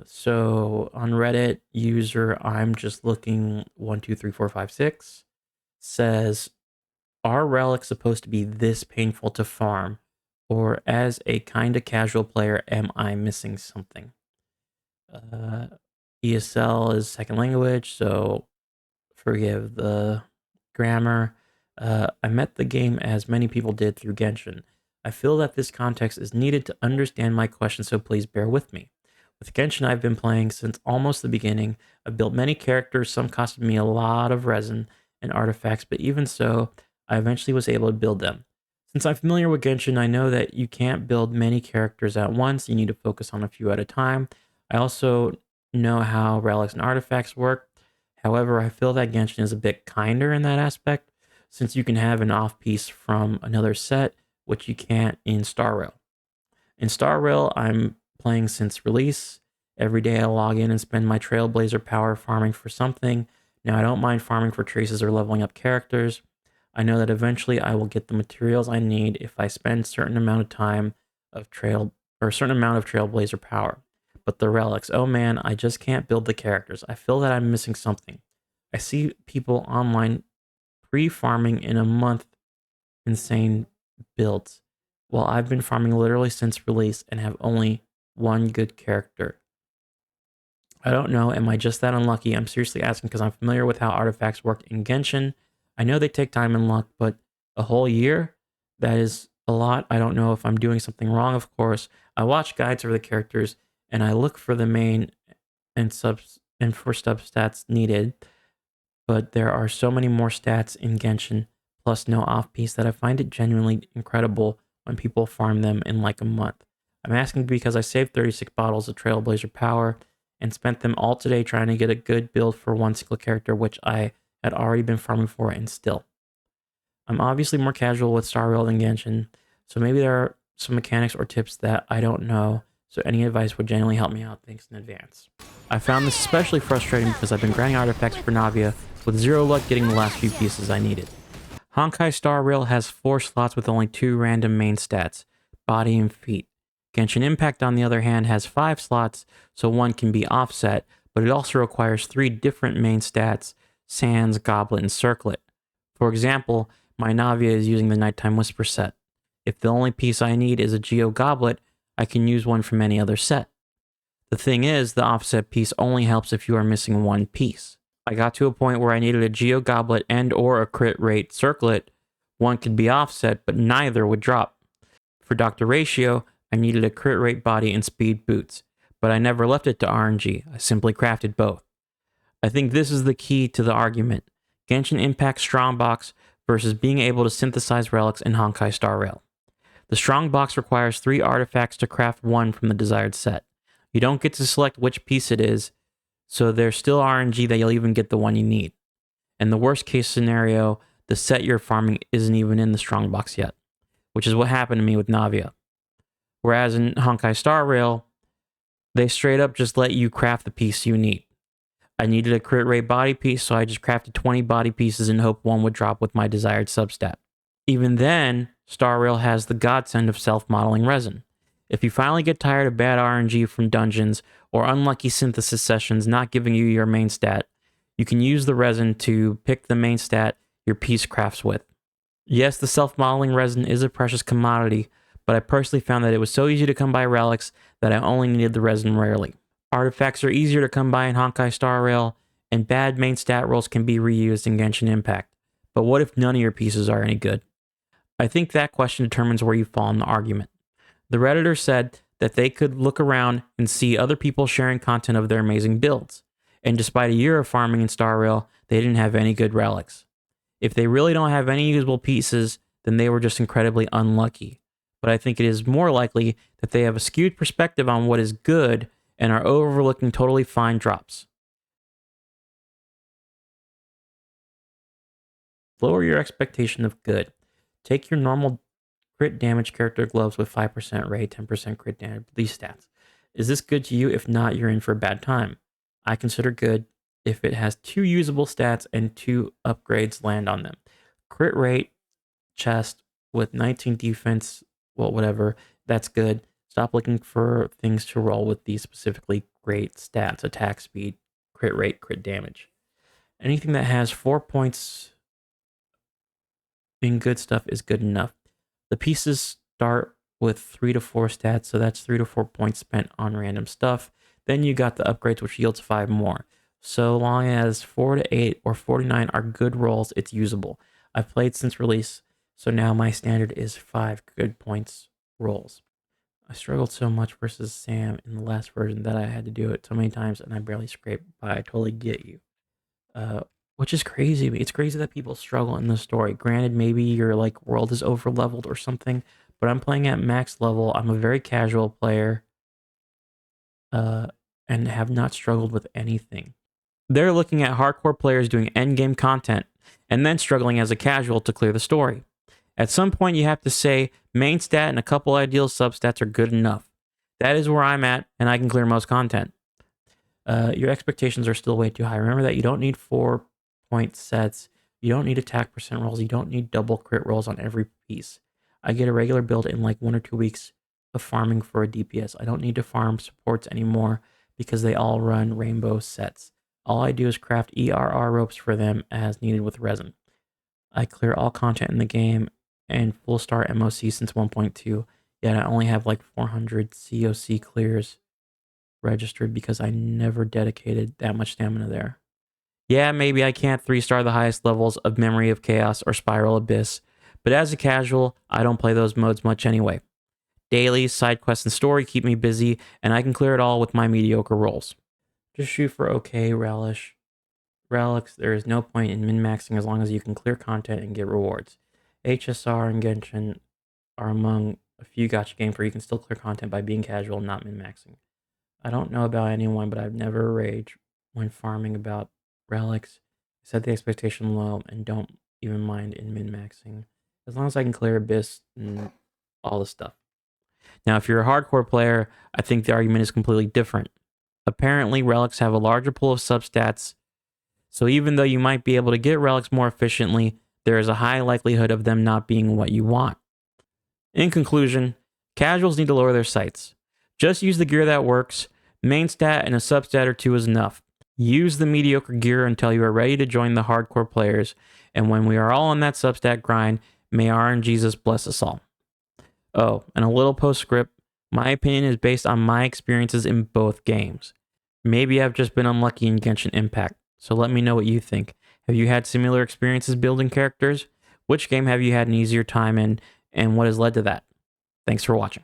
So on Reddit, user I'm just looking 123456 says, "Are relics supposed to be this painful to farm, or as a kind of casual player, am I missing something?" Uh, ESL is second language, so forgive the grammar. I met the game as many people did through Genshin. I feel that this context is needed to understand my question, so please bear with me. With Genshin, I've been playing since almost the beginning. I've built many characters, some costed me a lot of resin and artifacts, but even so, I eventually was able to build them. Since I'm familiar with Genshin, I know that you can't build many characters at once, you need to focus on a few at a time. I also know how relics and artifacts work. However, I feel that Genshin is a bit kinder in that aspect, since you can have an off piece from another set, which you can't in Star Rail. In Star Rail, I'm playing since release. Every day I log in and spend my Trailblazer power farming for something. Now, I don't mind farming for traces or leveling up characters. I know that eventually I will get the materials I need if I spend certain amount of time of certain amount of Trailblazer power. But the relics, oh man, I just can't build the characters. I feel that I'm missing something. I see people online pre-farming in a month insane builds, while I've been farming literally since release and have only one good character. I don't know, am I just that unlucky? I'm seriously asking because I'm familiar with how artifacts work in Genshin. I know they take time and luck, but a whole year? That is a lot. I don't know if I'm doing something wrong, of course. I watch guides for the characters and I look for the main and for substats needed, but there are so many more stats in Genshin, plus no off-piece, that I find it genuinely incredible when people farm them in like a month. I'm asking because I saved 36 bottles of Trailblazer power and spent them all today trying to get a good build for one single character, which I had already been farming for, and still. I'm obviously more casual with Star Rail than Genshin, so maybe there are some mechanics or tips that I don't know, so any advice would genuinely help me out. Thanks in advance. I found this especially frustrating because I've been grinding artifacts for Navia with zero luck getting the last few pieces I needed. Honkai Star Rail has 4 slots with only 2 random main stats, body and feet. Genshin Impact, on the other hand, has 5 slots, so 1 can be offset, but it also requires 3 different main stats, Sands, Goblet, and Circlet. For example, my Navia is using the Nighttime Whisper set. If the only piece I need is a Geo Goblet, I can use one from any other set. The thing is, the offset piece only helps if you are missing one piece. I got to a point where I needed a Geo Goblet and or a crit rate Circlet. One could be offset, but neither would drop. For Dr. Ratio, I needed a crit rate body and speed boots, but I never left it to RNG. I simply crafted both. I think this is the key to the argument. Genshin Impact Strongbox versus being able to synthesize relics in Honkai Star Rail. The Strongbox requires 3 artifacts to craft 1 from the desired set. You don't get to select which piece it is, so there's still RNG that you'll even get the one you need. In the worst case scenario, the set you're farming isn't even in the Strongbox yet, which is what happened to me with Navia. Whereas in Honkai Star Rail, they straight up just let you craft the piece you need. I needed a crit rate body piece, so I just crafted 20 body pieces and hoped one would drop with my desired substat. Even then, Star Rail has the godsend of self-modeling resin. If you finally get tired of bad RNG from dungeons or unlucky synthesis sessions not giving you your main stat, you can use the resin to pick the main stat your piece crafts with. Yes, the self-modeling resin is a precious commodity, but I personally found that it was so easy to come by relics that I only needed the resin rarely. Artifacts are easier to come by in Honkai Star Rail, and bad main stat rolls can be reused in Genshin Impact. But what if none of your pieces are any good? I think that question determines where you fall in the argument. The Redditor said that they could look around and see other people sharing content of their amazing builds, and despite a year of farming in Star Rail, they didn't have any good relics. If they really don't have any usable pieces, then they were just incredibly unlucky. But I think it is more likely that they have a skewed perspective on what is good and are overlooking totally fine drops. Lower your expectation of good. Take your normal crit damage character gloves with 5% ray, 10% crit damage, these stats. Is this good to you? If not, you're in for a bad time. I consider good if it has 2 usable stats and 2 upgrades land on them. Crit rate, chest with 19 defense, well, whatever, that's good. Stop looking for things to roll with these specifically great stats: attack speed, crit rate, crit damage. Anything that has 4 points in good stuff is good enough. The pieces start with 3 to 4 stats, so that's 3 to 4 points spent on random stuff. Then you got the upgrades, which yields 5 more. So long as 4 to 8 or 49 are good rolls, it's usable. I've played since release, so now my standard is 5 good points rolls. I struggled so much versus Sam in the last version that I had to do it so many times, and I barely scraped by. I totally get you. Which is crazy. It's crazy that people struggle in the story. Granted, maybe your like world is over leveled or something, but I'm playing at max level. I'm a very casual player, and have not struggled with anything. They're looking at hardcore players doing endgame content and then struggling as a casual to clear the story. At some point, you have to say main stat and a couple ideal substats are good enough. That is where I'm at, and I can clear most content. Your expectations are still way too high. Remember that you don't need 4-point sets. You don't need attack percent rolls. You don't need double crit rolls on every piece. I get a regular build in like 1 or 2 weeks of farming for a DPS. I don't need to farm supports anymore because they all run rainbow sets. All I do is craft ERR ropes for them as needed with resin. I clear all content in the game and full star MOC since 1.2, yet I only have like 400 COC clears registered because I never dedicated that much stamina there. Yeah, maybe I can't 3-star the highest levels of Memory of Chaos or Spiral Abyss, but as a casual, I don't play those modes much anyway. Dailies, side quests, and story keep me busy, and I can clear it all with my mediocre rolls. Just shoot for okay relics. There is no point in min-maxing as long as you can clear content and get rewards. HSR and Genshin are among a few gacha games where you can still clear content by being casual and not min-maxing. I don't know about anyone, but I've never raged when farming about relics. Set the expectation low and don't even mind in min-maxing. As long as I can clear Abyss and all the stuff. Now, if you're a hardcore player, I think the argument is completely different. Apparently, relics have a larger pool of substats, so even though you might be able to get relics more efficiently, there is a high likelihood of them not being what you want. In conclusion, casuals need to lower their sights. Just use the gear that works. Main stat and a substat or 2 is enough. Use the mediocre gear until you are ready to join the hardcore players, and when we are all on that substat grind, may RNGesus bless us all. Oh, and a little postscript. My opinion is based on my experiences in both games. Maybe I've just been unlucky in Genshin Impact, so let me know what you think. Have you had similar experiences building characters? Which game have you had an easier time in, and what has led to that? Thanks for watching.